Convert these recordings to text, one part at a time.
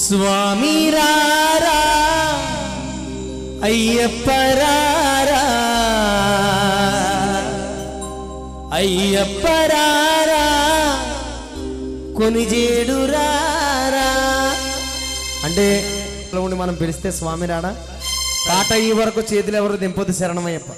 స్వామి రారా అయ్యప్ప రారా అయ్యప్ప రారా కొనిజేడు రారా అంటే ఉండి మనం పిలిస్తే స్వామి రాడా పాట ఈ వరకు చేతులు ఎవరు దింపొద్దు శరణమయ్యప్ప.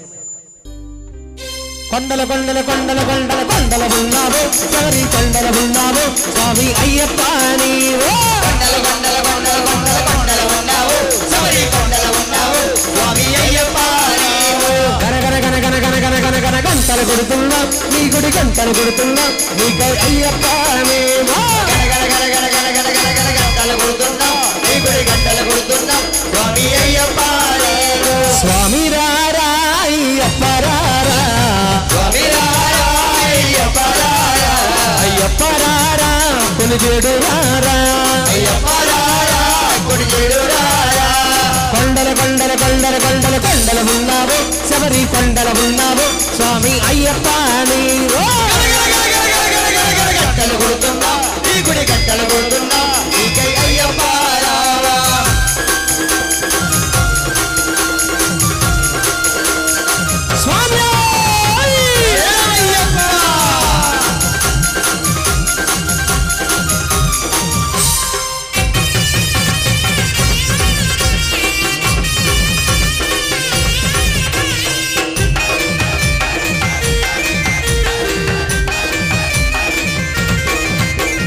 కొండల కొండల కొండల కొండల కొండల ఉన్నావు ఎవరి కొండల ఉన్నావు స్వామి అయ్యప్ప నీవు. కొండల కొండల కొండల కొండల కొండల ఉన్నావు ఎవరి కొండల ఉన్నావు స్వామి అయ్యప్ప నీవు. గన గన గన గన గన గన గన గన గంటలు కొడుతున్నా నీ గుడి గంటలు కొడుతున్నా నీకై అయ్యప్ప నీవు. గన గన గన గన గన గన గన గన గంటలు కొడుతున్నా నీ గుడి గంటలు కొడుతున్నా స్వామి అయ్యప్ప నీవు. స్వామి రారా అయ్యప్ప రారా స్వామి రారా అయ్యప్ప రారా అయ్యప్ప రారా కొనిజేడు రారా అయ్యప్ప రారా కొనిజేడు రారా. కొండల కొండల కొండల కొండల కొండల ఉన్నావు శబరి కొండల ఉన్నావు స్వామి అయ్యప్ప నీవు. గంటలు కొడుతున్నా నీ గుడి గంటలు కొడుతున్నా నీకై అయ్యప్ప రావా. స్వామి అయ్యప్ప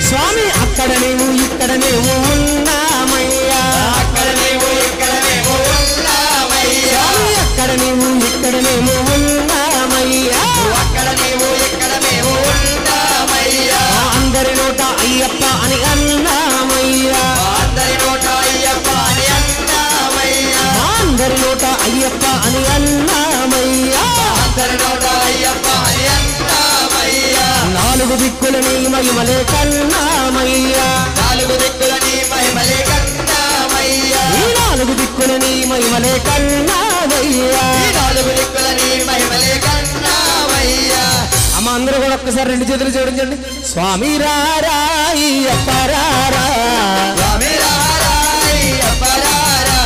స్వామి అక్కడ నీవు ఇక్కడ నీవు ఉన్నామయ్యా. అక్కడ నీవు ఇక్కడ నీవు ఉన్నామయ్యా. స్వామి అక్కడ నీవు ఇక్కడ నీవు ఉన్నామయ్యా. అక్కడ నీవు ఇక్కడ నీవు ఉన్నామయ్యా. అందరి నోట అయ్యప్ప అని అన్నామయ్యా. అందరి నోట అయ్యప్ప అని అన్నామయ్యా. అందరి నోట అయ్యప్ప అని అన్నామయ్యా. అందరి నోట అయ్యప్ప అని అన్నామయ్యా. నాలుగు దిక్కుల నీ మహిమలే కన్నామయ్యా. నాలుగు దిక్కుల నీ మహిమలే కన్నామయ్యా. ఈ నాలుగు దిక్కుల నీ మహిమలే కన్నామయ్యా. ఈ నాలుగు దిక్కుల నీ మహిమలే కన్నామయ్యా. అమ్మ అందరూ కూడా ఒక్కసారి రెండు చేతులు జోడించండి. స్వామి రారా అయ్యప్ప రారా స్వామి రారా అయ్యప్ప రారా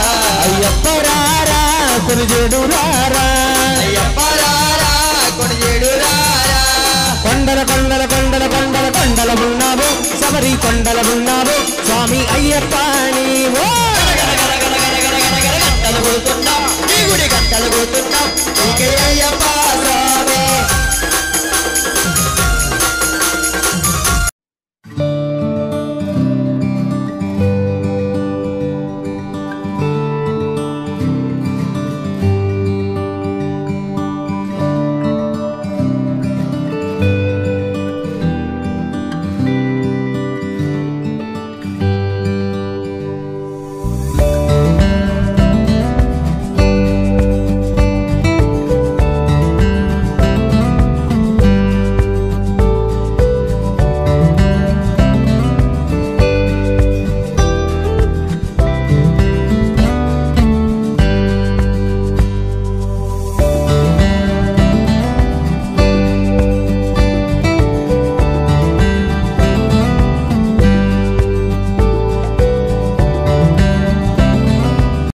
అయ్యప్ప రారా కొనిజేడు రారా. అయ్యప్ప రారా కొనిజేడు రారా. కొండల కొండల కొండల కొండల కొండల ఉన్నావు శబరి కొండల ఉన్నావు స్వామి అయ్యప్ప నీవు. గంటలు కొడుతున్నా నీ గుడి గంటలు కొడుతున్నా నీకే అయ్యప్ప